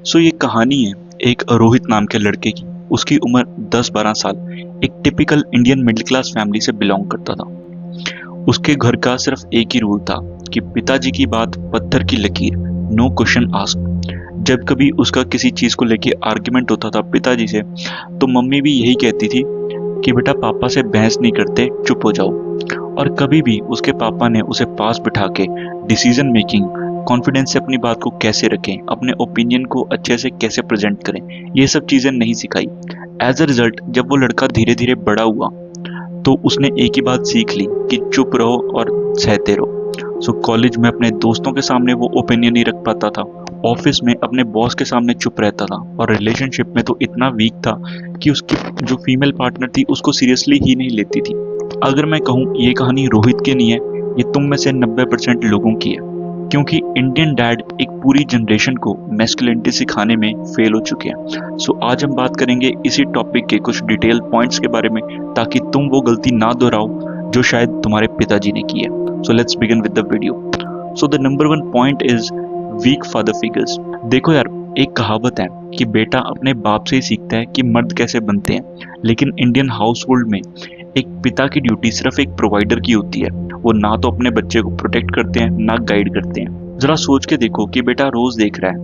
सो ये कहानी है एक रोहित नाम के लड़के की। उसकी उम्र 10-12 साल, एक typical Indian middle class family से बिलोंग करता था। उसके घर का सिर्फ एक ही रूल था कि पिताजी की बात पत्थर की लकीर, नो क्वेश्चन आस्क्ड। जब कभी उसका किसी चीज को लेके आर्ग्यूमेंट होता था पिताजी से, तो मम्मी भी यही कहती थी कि बेटा पापा से बहस नहीं करते, चुप हो जाओ। और कभी भी उसके पापा ने उसे पास बिठा के डिसीजन मेकिंग, कॉन्फिडेंस से अपनी बात को कैसे रखें, अपने ओपिनियन को अच्छे से कैसे प्रेजेंट करें, ये सब चीजें नहीं सिखाई। एज अ रिजल्ट जब वो लड़का धीरे धीरे बड़ा हुआ तो उसने एक ही बात सीख ली कि चुप रहो और सहते रहो। सो कॉलेज में अपने दोस्तों के सामने वो ओपिनियन नहीं रख पाता था, ऑफिस में अपने बॉस के सामने चुप रहता था, और रिलेशनशिप में तो इतना वीक था कि उसकी जो फीमेल पार्टनर थी उसको सीरियसली ही नहीं लेती थी। अगर मैं कहूँ ये कहानी रोहित की नहीं है, ये तुम में से 90% लोगों की है, क्योंकि इंडियन डैड एक पूरी जनरेशन को मैस्कुलिनिटी सिखाने में फेल हो चुके हैं। सो आज हम बात करेंगे इसी टॉपिक के कुछ डिटेल पॉइंट्स के बारे में, ताकि तुम वो गलती ना दोहराओ जो शायद तुम्हारे पिताजी ने की है। So let's begin with the video. So the number 1 point is weak father figures. देखो यार, एक कहावत है कि बेटा अपने बाप से ही सीखता है कि मर्द कैसे बनते हैं, लेकिन इंडियन हाउस होल्ड में एक पिता की ड्यूटी सिर्फ एक प्रोवाइडर की होती है। वो ना तो अपने बच्चे को प्रोटेक्ट करते हैं, ना गाइड करते हैं। जरा सोच के देखो कि बेटा रोज देख रहा है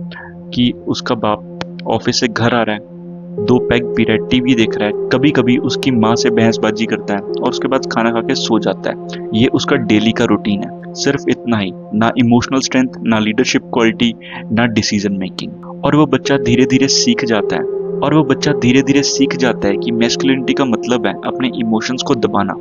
कि उसका बाप ऑफिस से घर आ रहा है, 2 पैग पी रहा है, टीवी देख रहा है, कभी कभी उसकी माँ से बहसबाजी करता है और उसके बाद खाना खा के सो जाता है। ये उसका डेली का रूटीन है, सिर्फ इतना ही। ना इमोशनल स्ट्रेंथ, ना लीडरशिप क्वालिटी, ना डिसीजन मेकिंग। और वो बच्चा धीरे धीरे सीख जाता है कि मैस्कुलिनिटी का मतलब है अपने इमोशंस को दबाना।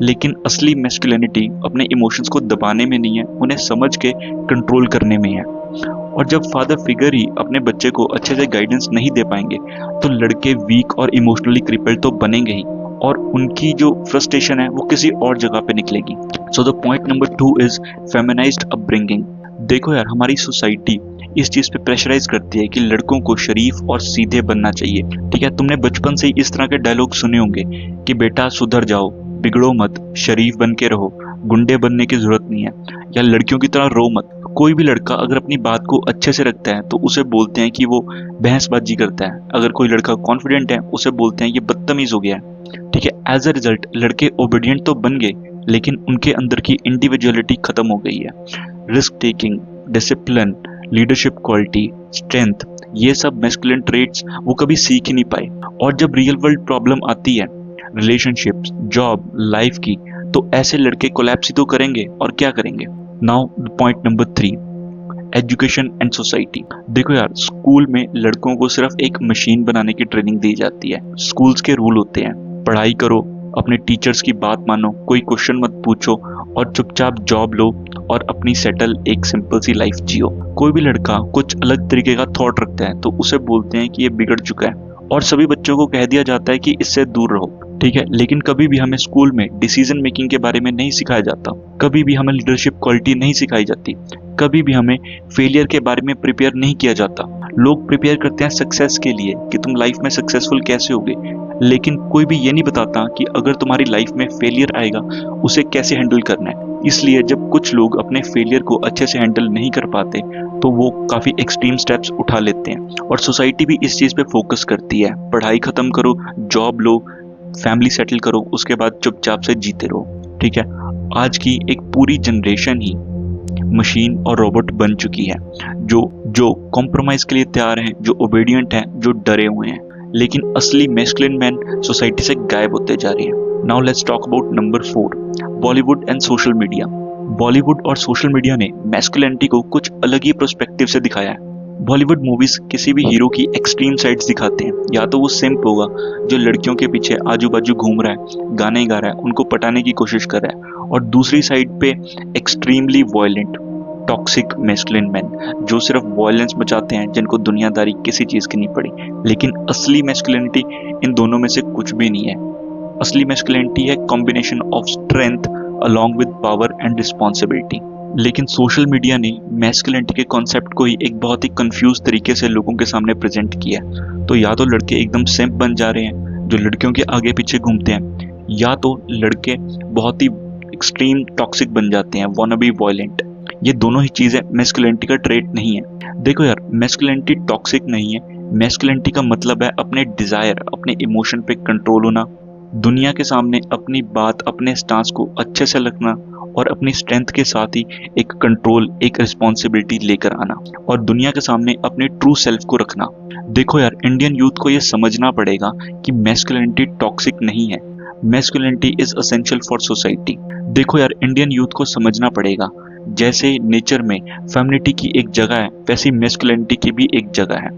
लेकिन असली मैस्कुलिनिटी अपने इमोशंस को दबाने में नहीं है, उन्हें समझ के कंट्रोल करने में है। और जब फादर फिगर ही अपने बच्चे को अच्छे से गाइडेंस नहीं दे पाएंगे, तो लड़के वीक और इमोशनली क्रिपल्ड तो बनेंगे ही, और उनकी जो फ्रस्ट्रेशन है वो किसी और जगह पे निकलेगी। So the point number 2 is feminised upbringing. देखो यार, हमारी सोसाइटी इस चीज पे प्रेशराइज करती है कि लड़कों को शरीफ और सीधे बनना चाहिए। ठीक है, तुमने बचपन से ही इस तरह के डायलॉग सुने होंगे कि बेटा सुधर जाओ, बिगड़ो मत, शरीफ बन के रहो, गुंडे बनने की जरूरत नहीं है, या लड़कियों की तरह रो मत। कोई भी लड़का अगर अपनी बात को अच्छे से रखता है तो उसे बोलते हैं कि वो बहसबाजी करता है। अगर कोई लड़का कॉन्फिडेंट है, उसे बोलते हैं ये बदतमीज हो गया है। ठीक है, एज अ रिजल्ट लड़के ओबीडियंट तो बन गए, लेकिन उनके अंदर की इंडिविजुअलिटी खत्म हो गई है। Risk taking, discipline, leadership quality, strength, ये सब मैस्कुलिन ट्रेट्स वो कभी सीख ही नहीं पाए। और जब रियल वर्ल्ड प्रॉब्लम आती है, रिलेशनशिप्स, जॉब, लाइफ की, तो ऐसे लड़के कोलैप्स ही तो करेंगे, और क्या करेंगे। Now point number 3, education and society. देखो यार, स्कूल में लड़कों को सिर्फ एक मशीन बनाने की ट्रेनिंग दी जाती है। स्कूल्स के रूल होते हैं, पढ़ाई करो, अपने टीचर्स की बात मानो, कोई क्वेश्चन मत पूछो, और चुपचाप जॉब लो और अपनी सेटल एक सिंपल सी लाइफ जियो। कोई भी लड़का कुछ अलग तरीके का थॉट रखता है तो उसे बोलते हैं कि ये बिगड़ चुका है, और सभी बच्चों को कह दिया जाता है कि इससे दूर रहो। ठीक है, लेकिन कभी भी हमें स्कूल में डिसीजन मेकिंग के बारे में नहीं सिखाया जाता, कभी भी हमें लीडरशिप क्वालिटी नहीं सिखाई जाती, कभी भी हमें फेलियर के बारे में प्रिपेयर नहीं किया जाता। लोग प्रिपेयर करते हैं सक्सेस के लिए कि तुम लाइफ में सक्सेसफुल कैसे होगे, लेकिन कोई भी ये नहीं बताता कि अगर तुम्हारी लाइफ में फेलियर आएगा उसे कैसे हैंडल करना है। इसलिए जब कुछ लोग अपने फेलियर को अच्छे से हैंडल नहीं कर पाते तो वो काफी एक्सट्रीम स्टेप्स उठा लेते हैं। और सोसाइटी भी इस चीज पे फोकस करती है, पढ़ाई खत्म करो, जॉब लो, फैमिली सेटल करो, उसके बाद चुपचाप से जीते रहो। ठीक है, आज की एक पूरी जनरेशन ही मशीन और रोबोट बन चुकी है, जो कॉम्प्रोमाइज के लिए तैयार हैं, जो ओबीडियंट हैं, जो डरे हुए हैं। लेकिन असली मैस्कुलिन मैन सोसाइटी से गायब होते जा रहे हैं। Now let's talk about number 4, Bollywood and social media. Bollywood और सोशल मीडिया ने मैस्कुलिनिटी को कुछ अलग ही पर्सपेक्टिव से दिखाया है। बॉलीवुड मूवीज किसी भी हीरो की एक्सट्रीम साइड्स दिखाते हैं। या तो वो सिंप होगा जो लड़कियों के पीछे आजू बाजू घूम रहा है, गाने गा रहा है, उनको पटाने की कोशिश कर रहा है, और दूसरी साइड पे extremely violent toxic masculine man जो सिर्फ वायलेंस मचाते हैं, जिनको दुनियादारी किसी चीज की नहीं पड़ी। लेकिन असली मैस्कुलिनिटी इन दोनों में से कुछ भी नहीं है। असली मैस्कुलिनिटी है combination of strength along with power and responsibility. लेकिन सोशल मीडिया ने मैस्कुलिनिटी के कॉन्सेप्ट को ही एक बहुत ही कंफ्यूज तरीके से लोगों के सामने प्रेजेंट किया। तो या तो लड़के एकदम सिंप बन जा रहे हैं जो लड़कियों के आगे पीछे घूमते हैं, या तो लड़के बहुत ही एक्सट्रीम टॉक्सिक बन जाते हैं, वानाबी वायलेंट, ये दोनों ही चीजें मैस्कुलिनिटी का ट्रेट नहीं है। देखो यार, मैस्कुलिनिटी टॉक्सिक नहीं है। मैस्कुलिनिटी का मतलब है अपने डिजायर, अपने इमोशन पे कंट्रोल होना, दुनिया के सामने अपनी बात, अपने स्टांस को अच्छे से रखना और अपनी स्ट्रेंथ के साथ ही एक कंट्रोल, एक रिस्पॉन्सिबिलिटी लेकर आना और दुनिया के सामने अपने ट्रू सेल्फ को रखना। देखो यार, इंडियन यूथ को ये समझना पड़ेगा कि मैस्कुलिनिटी टॉक्सिक नहीं है। Masculinity is essential for society. देखो यार, इंडियन यूथ को समझना पड़ेगा, जैसे नेचर में फेमिनिटी की एक जगह है, वैसी मैस्कुलिनिटी की भी एक जगह है।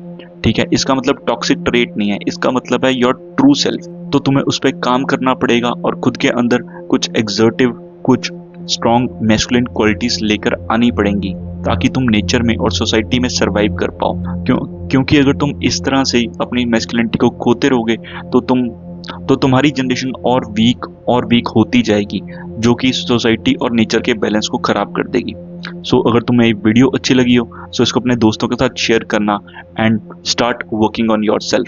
ठीक है, इसका मतलब टॉक्सिक ट्रेट नहीं है, इसका मतलब है योर ट्रू सेल्फ। तो तुम्हें उस पर काम करना पड़ेगा और खुद के अंदर कुछ एग्जर्टिव, कुछ स्ट्रॉन्ग मैस्कुलिन क्वालिटीज लेकर आनी पड़ेंगी ताकि तुम नेचर में और सोसाइटी में सरवाइव कर पाओ। क्योंकि अगर तुम इस तरह से अपनी मैस्कुलिनिटी को खोते रहोगे तो तुम्हारी जनरेशन और वीक होती जाएगी, जो कि सोसाइटी और नेचर के बैलेंस को खराब कर देगी। सो अगर तुम्हें ये वीडियो अच्छी लगी हो, सो इसको अपने दोस्तों के साथ शेयर करना and start working on your self.